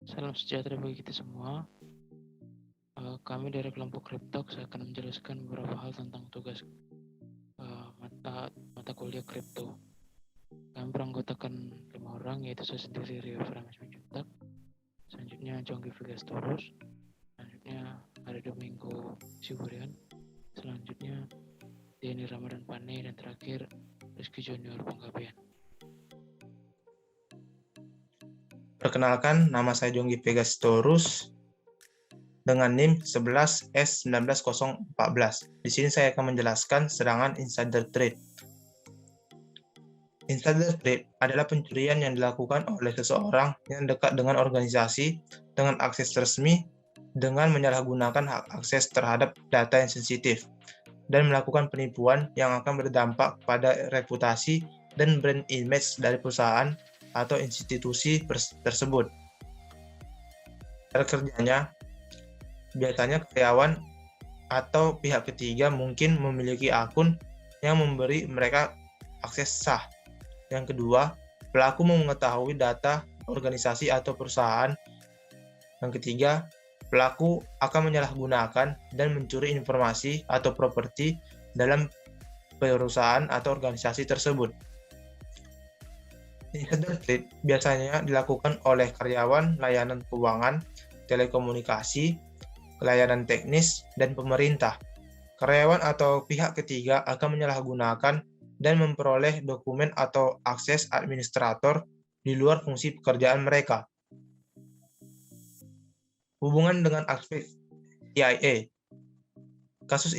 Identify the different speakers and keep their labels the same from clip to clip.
Speaker 1: Salam sejahtera bagi kita semua. Kami dari kelompok Cryptox akan menjelaskan beberapa hal tentang tugas mata kuliah kripto. Kami beranggotakan 5 orang, yaitu saya sendiri, Rio Framis Menjuntak. Selanjutnya Jonggi Vigastorus. Selanjutnya ada Domingo Siburian. Selanjutnya Denny Ramadan Pane. Dan terakhir Rizky Junior Panggabean.
Speaker 2: Perkenalkan, nama saya Jonggi Pegastorus dengan NIM 11S19014. Di sini saya akan menjelaskan serangan insider trade. Insider trade adalah pencurian yang dilakukan oleh seseorang yang dekat dengan organisasi dengan akses resmi dengan menyalahgunakan hak akses terhadap data yang sensitif dan melakukan penipuan yang akan berdampak pada reputasi dan brand image dari perusahaan atau institusi tersebut. Cara kerjanya, biasanya karyawan atau pihak ketiga mungkin memiliki akun yang memberi mereka akses sah. Yang kedua, pelaku mengetahui data organisasi atau perusahaan. Yang ketiga, pelaku akan menyalahgunakan dan mencuri informasi atau properti dalam perusahaan atau organisasi tersebut. Insider trade biasanya dilakukan oleh karyawan layanan keuangan, telekomunikasi, layanan teknis, dan pemerintah. Karyawan atau pihak ketiga akan menyalahgunakan dan memperoleh dokumen atau akses administrator di luar fungsi pekerjaan mereka. Hubungan dengan aspek CIA. Kasus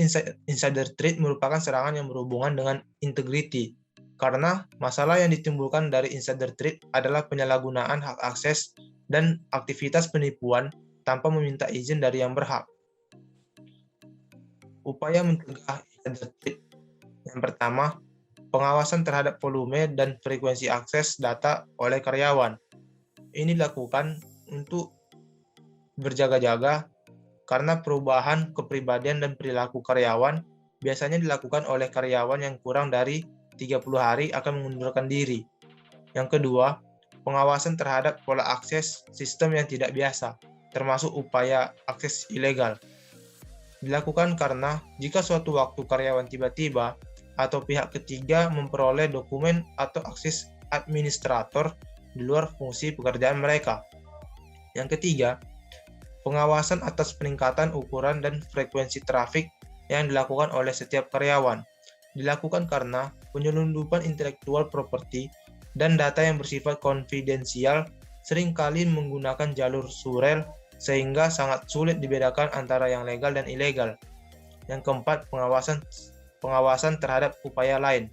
Speaker 2: insider trade merupakan serangan yang berhubungan dengan integriti, karena masalah yang ditimbulkan dari insider trade adalah penyalahgunaan hak akses dan aktivitas penipuan tanpa meminta izin dari yang berhak. Upaya mencegah insider trade. Yang pertama, pengawasan terhadap volume dan frekuensi akses data oleh karyawan. Ini dilakukan untuk berjaga-jaga karena perubahan kepribadian dan perilaku karyawan biasanya dilakukan oleh karyawan yang kurang dari 30 hari akan mengundurkan diri. Yang kedua, pengawasan terhadap pola akses sistem yang tidak biasa, termasuk upaya akses ilegal. Dilakukan karena jika suatu waktu karyawan tiba-tiba atau pihak ketiga memperoleh dokumen atau akses administrator di luar fungsi pekerjaan mereka. Yang ketiga, pengawasan atas peningkatan ukuran dan frekuensi trafik yang dilakukan oleh setiap karyawan. Dilakukan karena penyelundupan intelektual properti dan data yang bersifat konfidensial seringkali menggunakan jalur surel sehingga sangat sulit dibedakan antara yang legal dan ilegal. Yang keempat, pengawasan terhadap upaya lain.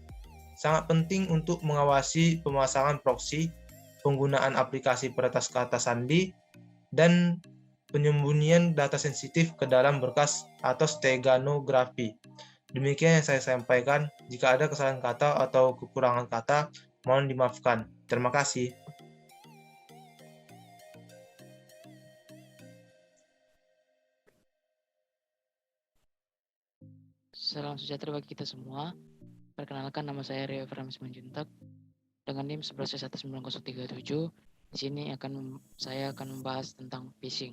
Speaker 2: Sangat penting untuk mengawasi pemasangan proksi, penggunaan aplikasi peretas kata sandi, dan penyembunyian data sensitif ke dalam berkas atau steganografi. Demikian yang saya sampaikan. Jika ada kesalahan kata atau kekurangan kata, mohon dimaafkan. Terima kasih.
Speaker 1: Salam sejahtera bagi kita semua. Perkenalkan, nama saya Rio Framis Menjuntak dengan NIM 11S19037. Di sini saya akan membahas tentang phishing.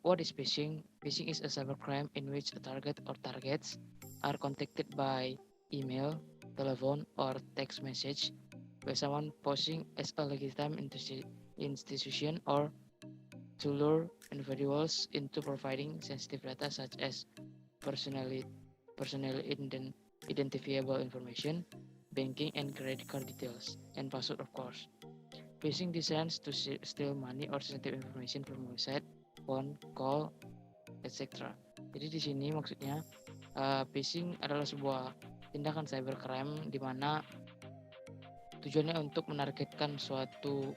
Speaker 1: What is phishing? Phishing is a cybercrime in which a target or targets are contacted by email, telephone, or text message by someone posing as a legitimate institution or to lure individuals into providing sensitive data such as personally identifiable information, banking and credit card details, and password, of course. Phishing designs to steal money or sensitive information from website, phone, call, etc. Jadi di sini maksudnya phishing adalah sebuah tindakan cybercrime di mana tujuannya untuk menargetkan suatu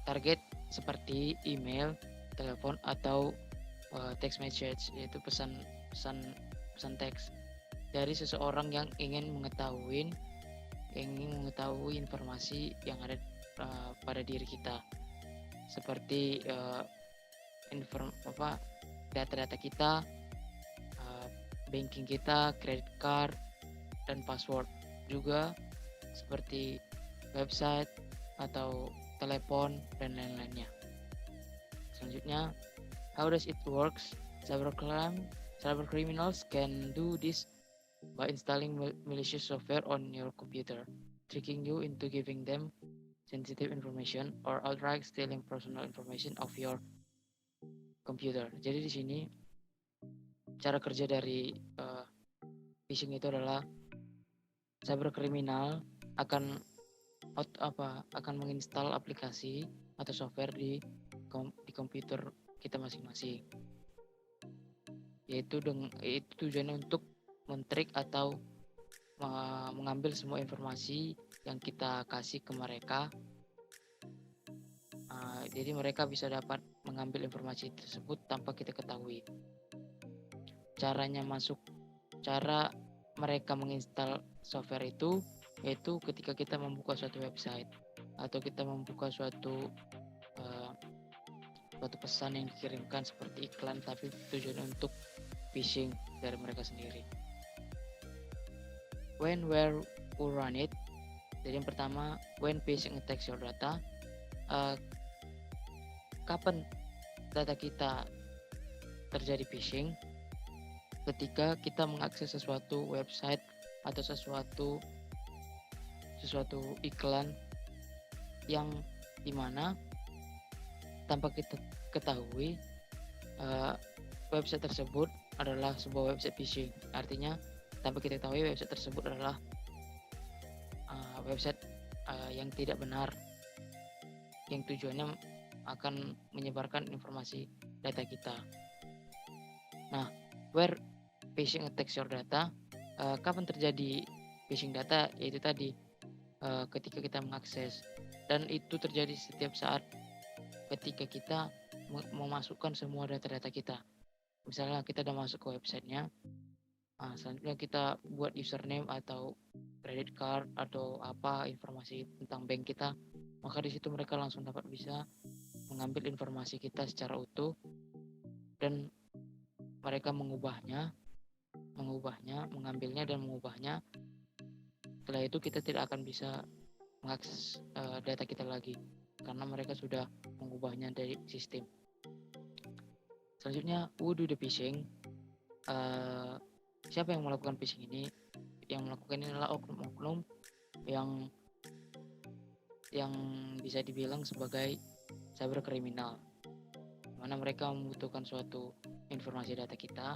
Speaker 1: target seperti email, telepon, atau text message, yaitu pesan teks dari seseorang yang ingin mengetahui informasi yang ada pada diri kita, seperti data-data kita, banking kita, credit card, dan password. Juga seperti website atau telepon dan lain-lainnya. Selanjutnya, how does it works? Cyber criminals can do this by installing malicious software on your computer, tricking you into giving them sensitive information or outright stealing personal information of your computer. Jadi di sini cara kerja dari phishing itu adalah cyber criminal akan menginstal aplikasi atau software di komputer kita masing-masing. Itu tujuannya untuk men-trick atau mengambil semua informasi yang kita kasih ke mereka. Jadi mereka bisa dapat mengambil informasi tersebut tanpa kita ketahui. Cara mereka menginstal software itu yaitu ketika kita membuka suatu website atau kita membuka suatu pesan yang dikirimkan seperti iklan tapi tujuannya untuk phishing dari mereka sendiri. When, where, who run it. Jadi yang pertama, when phishing attacks your data. Kapan data kita terjadi phishing? Ketika kita mengakses sesuatu website atau sesuatu iklan yang dimana tanpa kita ketahui website tersebut adalah sebuah website phishing. Artinya tanpa kita ketahui website tersebut adalah website yang tidak benar, yang tujuannya akan menyebarkan informasi data kita. Nah, where phishing attacks your data, kapan terjadi phishing data? Yaitu tadi ketika kita mengakses, dan itu terjadi setiap saat ketika kita memasukkan semua data-data kita. Misalnya kita udah masuk ke websitenya, selanjutnya kita buat username atau credit card atau apa informasi tentang bank kita, maka di situ mereka langsung dapat bisa mengambil informasi kita secara utuh dan mereka mengambilnya dan mengubahnya. Setelah itu kita tidak akan bisa mengakses data kita lagi karena mereka sudah mengubahnya dari sistem. Selanjutnya, who do the phishing? Siapa yang melakukan phishing ini? Yang melakukan ini adalah oknum-oknum yang bisa dibilang sebagai cyber kriminal, mana mereka membutuhkan suatu informasi data kita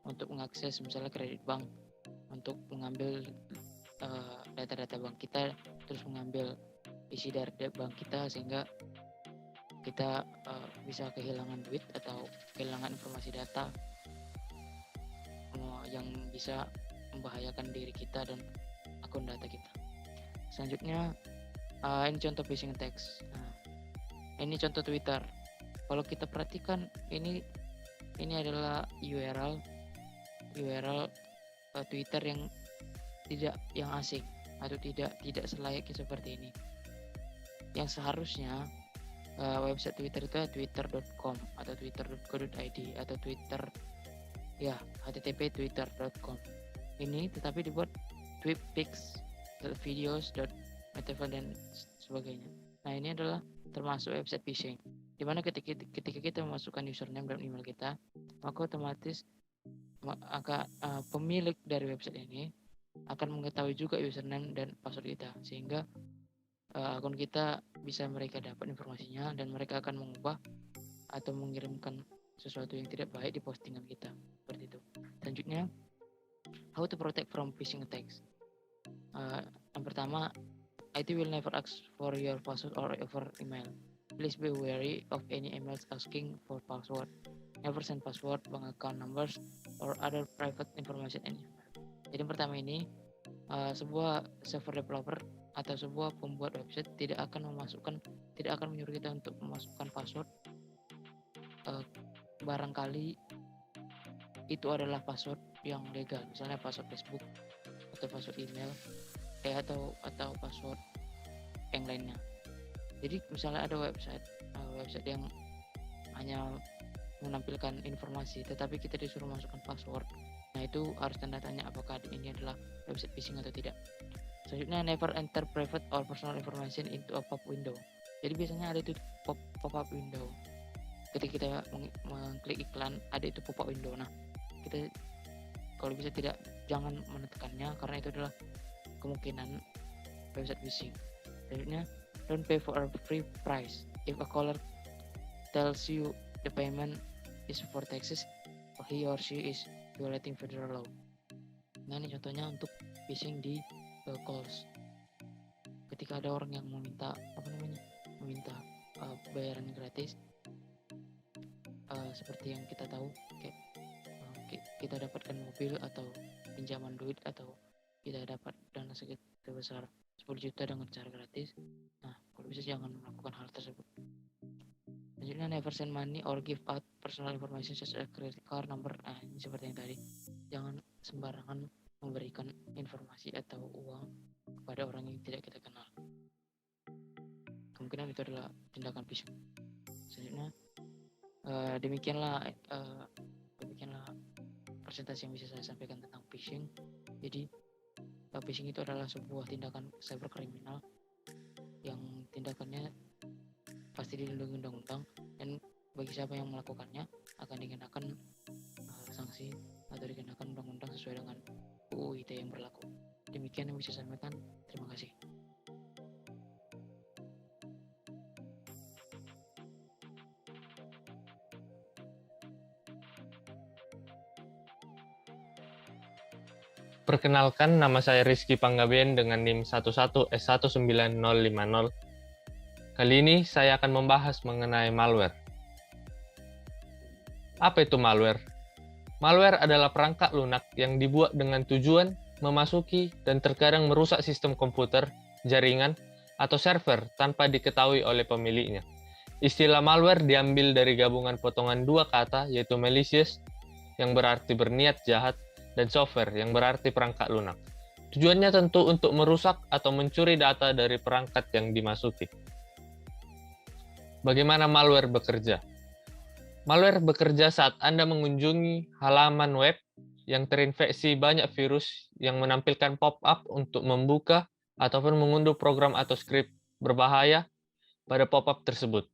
Speaker 1: untuk mengakses misalnya kredit bank, untuk mengambil data-data bank kita, terus mengambil isi dari bank kita sehingga kita bisa kehilangan duit atau kehilangan informasi data yang bisa membahayakan diri kita dan akun data kita. Selanjutnya ini contoh phishing attacks. Ini contoh Twitter. Kalau kita perhatikan ini adalah URL Twitter yang asing atau tidak selayaknya seperti ini. Yang seharusnya website Twitter itu twitter.com atau twitter.co.id atau Twitter http twitter.com. Ini tetapi dibuat tweetpics, videos, metaphor dan sebagainya. Nah, ini adalah termasuk website phishing, di mana ketika kita memasukkan username dan email kita, maka otomatis pemilik dari website ini akan mengetahui juga username dan password kita, sehingga akun kita bisa mereka dapat informasinya dan mereka akan mengubah atau mengirimkan sesuatu yang tidak baik di postingan kita, seperti itu. Selanjutnya, how to protect from phishing attacks. Yang pertama, IT will never ask for your password or over email. Please be wary of any emails asking for password. Never send password, bank account numbers, or other private information anywhere. Jadi yang pertama ini, sebuah software developer atau sebuah pembuat website tidak akan menyuruh kita untuk memasukkan password. Barangkali itu adalah password yang legal, misalnya password Facebook atau password email atau password yang lainnya. Jadi misalnya ada website yang hanya menampilkan informasi tetapi kita disuruh masukkan password, nah itu harus tanda tanya apakah ini adalah website phishing atau tidak. Selanjutnya, never enter private or personal information into a pop window. Jadi biasanya ada itu pop-up window. Ketika kita mengklik iklan, ada itu pop-up window. Nah, kita kalau bisa jangan menekannya karena itu adalah kemungkinan website phishing. Selanjutnya, don't pay for a free price. If a caller tells you the payment is for taxes, he or she is violating federal law. Nah, ini contohnya untuk phishing di calls. Ketika ada orang yang meminta bayaran gratis, seperti yang kita tahu, kayak kita dapatkan mobil atau pinjaman duit atau kita dapat dana sebesar 10 juta dengan cara gratis. Nah, kalau bisa jangan melakukan hal tersebut. Selanjutnya, never send money or give out personal information such as credit card number. Nah, ini seperti yang tadi, jangan sembarangan memberikan informasi atau uang kepada orang yang tidak kita kenal. Kemungkinan itu adalah tindakan phishing. Selanjutnya, demikianlah presentasi yang bisa saya sampaikan tentang phishing. Jadi phishing itu adalah sebuah tindakan cyberkriminal yang tindakannya pasti dilindungi undang-undang, dan bagi siapa yang melakukannya akan dikenakan sanksi atau dikenakan undang-undang sesuai dengan UU ITE yang berlaku. Demikian yang bisa saya sampaikan. Terima kasih.
Speaker 3: Perkenalkan, nama saya Rizky Panggabean dengan NIM 11S19050. Kali ini saya akan membahas mengenai malware. Apa itu malware? Malware adalah perangkat lunak yang dibuat dengan tujuan memasuki dan terkadang merusak sistem komputer, jaringan, atau server tanpa diketahui oleh pemiliknya. Istilah malware diambil dari gabungan potongan dua kata, yaitu malicious, yang berarti berniat jahat, dan software, yang berarti perangkat lunak. Tujuannya tentu untuk merusak atau mencuri data dari perangkat yang dimasuki. Bagaimana malware bekerja? Malware bekerja saat Anda mengunjungi halaman web yang terinfeksi banyak virus yang menampilkan pop-up untuk membuka ataupun mengunduh program atau skrip berbahaya pada pop-up tersebut.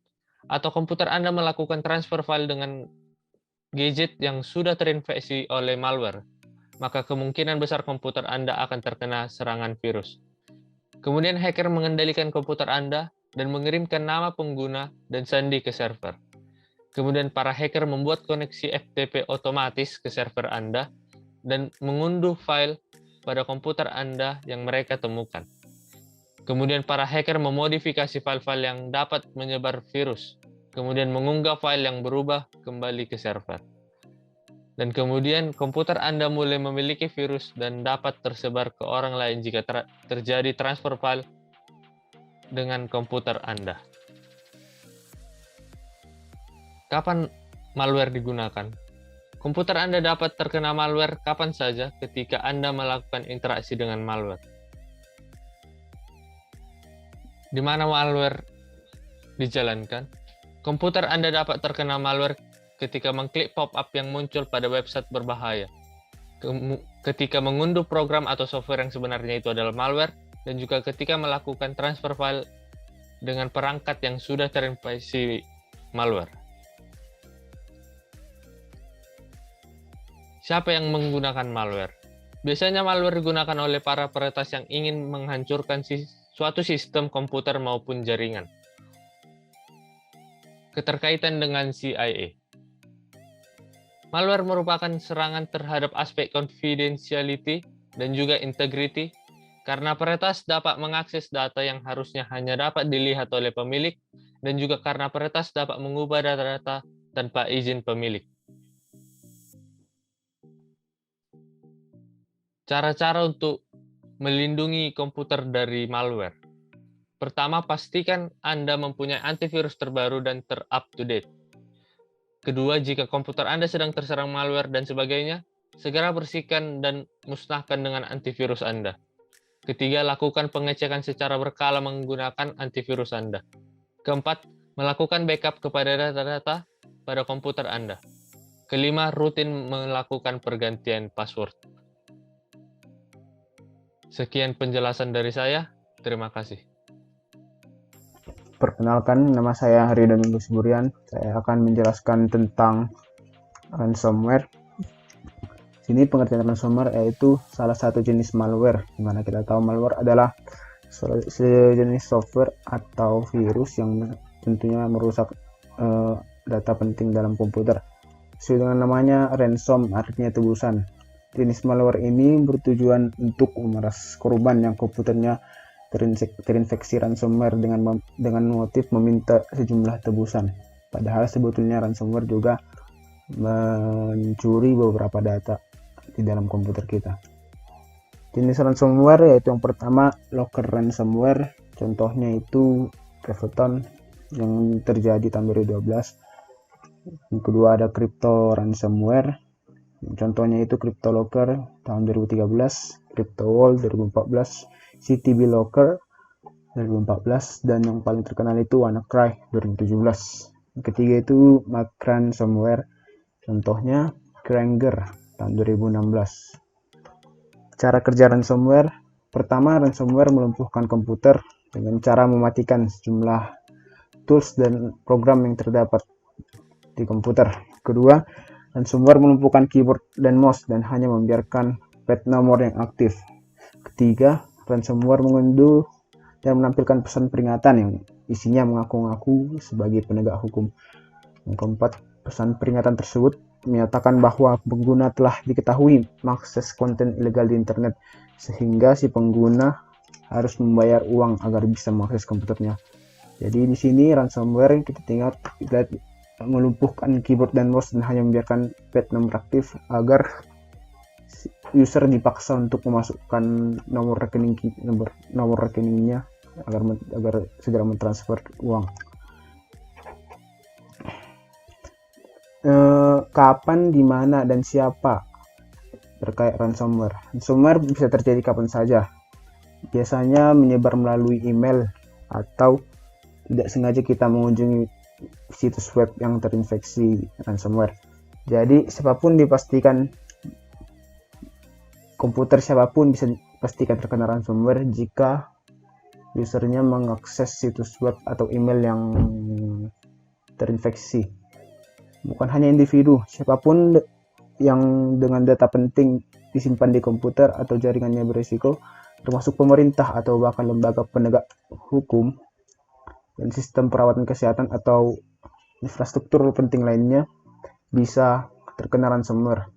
Speaker 3: Atau komputer Anda melakukan transfer file dengan gadget yang sudah terinfeksi oleh malware, maka kemungkinan besar komputer Anda akan terkena serangan virus. Kemudian hacker mengendalikan komputer Anda dan mengirimkan nama pengguna dan sandi ke server. Kemudian para hacker membuat koneksi FTP otomatis ke server Anda dan mengunduh file pada komputer Anda yang mereka temukan. Kemudian para hacker memodifikasi file-file yang dapat menyebar virus, kemudian mengunggah file yang berubah kembali ke server. Dan kemudian komputer Anda mulai memiliki virus dan dapat tersebar ke orang lain jika terjadi transfer file dengan komputer Anda. Kapan malware digunakan? Komputer Anda dapat terkena malware kapan saja ketika Anda melakukan interaksi dengan malware. Di mana malware dijalankan? Komputer Anda dapat terkena malware ketika mengklik pop-up yang muncul pada website berbahaya, ketika mengunduh program atau software yang sebenarnya itu adalah malware, dan juga ketika melakukan transfer file dengan perangkat yang sudah terinfeksi malware. Siapa yang menggunakan malware? Biasanya malware digunakan oleh para peretas yang ingin menghancurkan suatu sistem komputer maupun jaringan. Keterkaitan dengan CIA. Malware merupakan serangan terhadap aspek confidentiality dan juga integrity, karena peretas dapat mengakses data yang harusnya hanya dapat dilihat oleh pemilik, dan juga karena peretas dapat mengubah data-data tanpa izin pemilik. Cara-cara untuk melindungi komputer dari malware. Pertama, pastikan Anda mempunyai antivirus terbaru dan ter-up-to-date. Kedua, jika komputer Anda sedang terserang malware dan sebagainya, segera bersihkan dan musnahkan dengan antivirus Anda. Ketiga, lakukan pengecekan secara berkala menggunakan antivirus Anda. Keempat, melakukan backup kepada data-data pada komputer Anda. Kelima, rutin melakukan pergantian password. Sekian penjelasan dari saya. Terima kasih.
Speaker 4: Perkenalkan, nama saya Hari Domingus Burian. Saya akan menjelaskan tentang ransomware. Sini pengertian ransomware yaitu salah satu jenis malware, di mana kita tahu malware adalah sejenis software atau virus yang tentunya merusak data penting dalam komputer. Sesuai dengan namanya, ransom artinya tebusan. Jenis malware ini bertujuan untuk memeras korban yang komputernya terinfeksi ransomware dengan motif meminta sejumlah tebusan. Padahal sebetulnya ransomware juga mencuri beberapa data di dalam komputer kita. Jenis ransomware yaitu yang pertama locker ransomware, contohnya itu Revoton yang terjadi tahun 2012. Yang kedua ada crypto ransomware, contohnya itu CryptoLocker tahun 2013, CryptoWall 2014, CTB Locker 2014, dan yang paling terkenal itu WannaCry 2017. Yang ketiga itu Mac ransomware, contohnya Granger tahun 2016. Cara kerja ransomware: pertama, ransomware melumpuhkan komputer dengan cara mematikan sejumlah tools dan program yang terdapat di komputer. Kedua, ransomware melumpuhkan keyboard dan mouse dan hanya membiarkan pad nomor yang aktif. Ketiga, ransomware mengunduh dan menampilkan pesan peringatan yang isinya mengaku-ngaku sebagai penegak hukum. Yang keempat, pesan peringatan tersebut menyatakan bahwa pengguna telah diketahui mengakses konten ilegal di internet, sehingga si pengguna harus membayar uang agar bisa mengakses komputernya. Jadi di sini ransomware kita lihat melumpuhkan keyboard dan mouse dan hanya membiarkan pad nomor aktif agar user dipaksa untuk memasukkan nomor rekeningnya agar segera mentransfer uang. Kapan, di mana, dan siapa terkait ransomware? Ransomware bisa terjadi kapan saja. Biasanya menyebar melalui email atau tidak sengaja kita mengunjungi situs web yang terinfeksi ransomware. Jadi komputer siapapun bisa dipastikan terkena ransomware jika usernya mengakses situs web atau email yang terinfeksi. Bukan hanya individu, siapapun yang dengan data penting disimpan di komputer atau jaringannya berisiko, termasuk pemerintah atau bahkan lembaga penegak hukum dan sistem perawatan kesehatan atau infrastruktur penting lainnya, bisa terkena ransomware.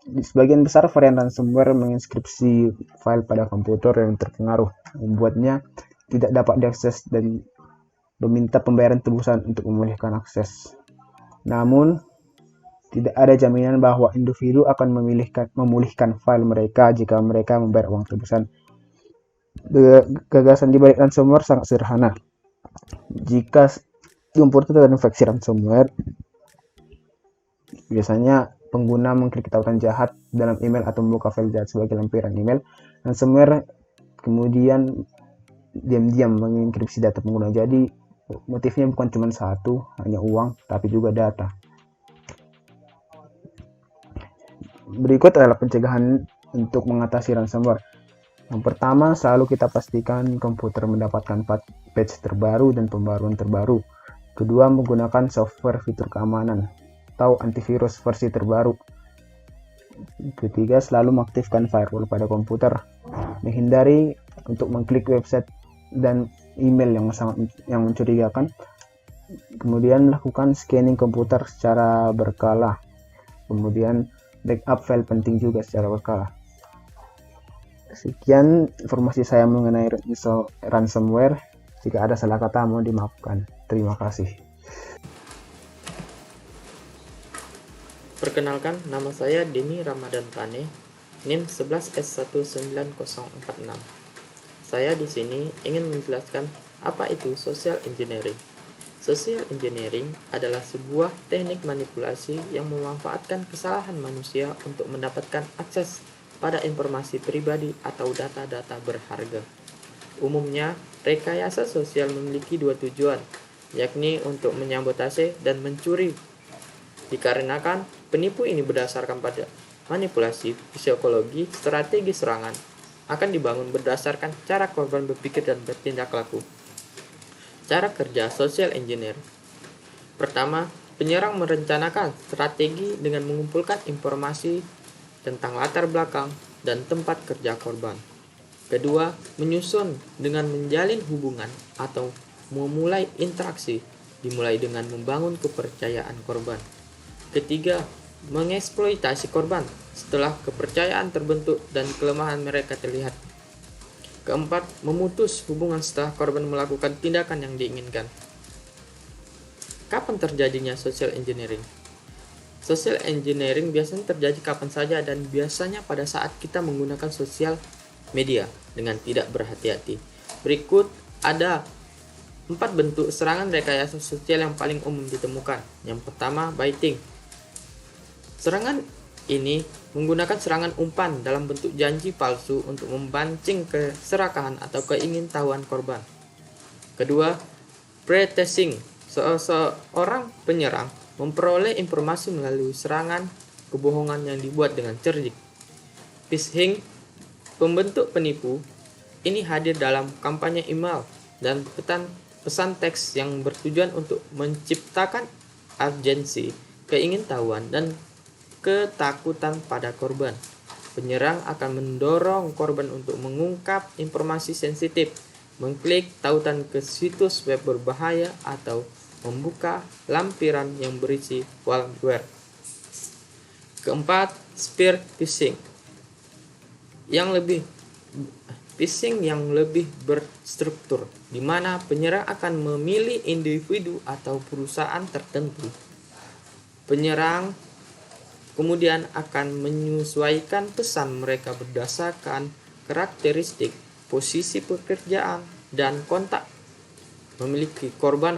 Speaker 4: Di sebagian besar varian ransomware menginskripsi file pada komputer yang terpengaruh, membuatnya tidak dapat diakses dan meminta pembayaran tebusan untuk memulihkan akses. Namun, tidak ada jaminan bahwa individu akan memulihkan file mereka jika mereka membayar uang tebusan. Gagasan di balik ransomware sangat sederhana. Jika komputer terinfeksi ransomware, biasanya pengguna mengklik tautan jahat dalam email atau membuka file jahat sebagai lampiran email. Ransomware kemudian diam-diam mengenkripsi data pengguna. Jadi motifnya bukan cuma satu, hanya uang, tapi juga data. Berikut adalah pencegahan untuk mengatasi ransomware. Yang pertama, selalu kita pastikan komputer mendapatkan patch terbaru dan pembaruan terbaru. Kedua, menggunakan software fitur keamanan atau antivirus versi terbaru. Ketiga, selalu mengaktifkan firewall pada komputer. Menghindari untuk mengklik website dan email yang mencurigakan. Kemudian lakukan scanning komputer secara berkala. Kemudian backup file penting juga secara berkala. Sekian informasi saya mengenai ransomware. Jika ada salah kata mohon dimaafkan. Terima kasih.
Speaker 1: Perkenalkan, nama saya Deni Ramadan Pane, NIM 11S19046. Saya di sini ingin menjelaskan apa itu social engineering. Social engineering adalah sebuah teknik manipulasi yang memanfaatkan kesalahan manusia untuk mendapatkan akses pada informasi pribadi atau data-data berharga. Umumnya, rekayasa sosial memiliki dua tujuan, yakni untuk menyabotase dan mencuri. Dikarenakan penipu ini berdasarkan pada
Speaker 5: manipulasi, psikologi, strategi serangan akan dibangun berdasarkan cara korban berpikir dan bertindak laku. Cara kerja social engineering. Pertama, penyerang merencanakan strategi dengan mengumpulkan informasi tentang latar belakang dan tempat kerja korban. Kedua, menyusun dengan menjalin hubungan atau memulai interaksi, dimulai dengan membangun kepercayaan korban. Ketiga, mengeksploitasi korban setelah kepercayaan terbentuk dan kelemahan mereka terlihat. Keempat, memutus hubungan setelah korban melakukan tindakan yang diinginkan. Kapan terjadinya social engineering? Social engineering biasanya terjadi kapan saja dan biasanya pada saat kita menggunakan sosial media dengan tidak berhati-hati. Berikut ada 4 bentuk serangan rekayasa sosial yang paling umum ditemukan. Yang pertama, baiting. Serangan ini menggunakan serangan umpan dalam bentuk janji palsu untuk memancing keserakahan atau keingintahuan korban. Kedua, pretexting. Seorang penyerang memperoleh informasi melalui serangan kebohongan yang dibuat dengan cerdik. Phishing, pembentuk penipu, ini hadir dalam kampanye email dan pesan teks yang bertujuan untuk menciptakan urgensi, keingintahuan, dan ketakutan pada korban. Penyerang akan mendorong korban untuk mengungkap informasi sensitif, mengklik tautan ke situs web berbahaya, atau membuka lampiran yang berisi malware. Keempat, spear phishing. Phishing yang lebih berstruktur, di mana penyerang akan memilih individu atau perusahaan tertentu. Penyerang kemudian akan menyesuaikan pesan mereka berdasarkan karakteristik, posisi pekerjaan, dan kontak memiliki korban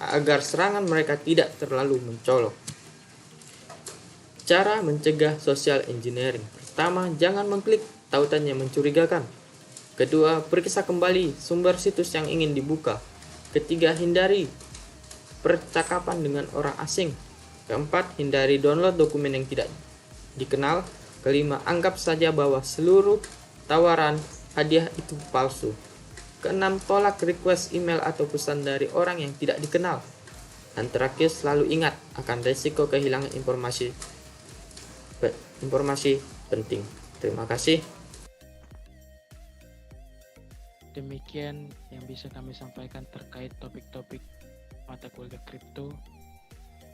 Speaker 5: agar serangan mereka tidak terlalu mencolok. Cara mencegah social engineering. Pertama, jangan mengklik tautan yang mencurigakan. Kedua, periksa kembali sumber situs yang ingin dibuka. Ketiga, hindari percakapan dengan orang asing. Keempat, hindari download dokumen yang tidak dikenal. Kelima, anggap saja bahwa seluruh tawaran hadiah itu palsu. Keenam, tolak request email atau pesan dari orang yang tidak dikenal. Dan terakhir, selalu ingat akan resiko kehilangan informasi penting. Terima kasih.
Speaker 1: Demikian yang bisa kami sampaikan terkait topik-topik mata kuliah kripto.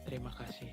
Speaker 1: Terima kasih.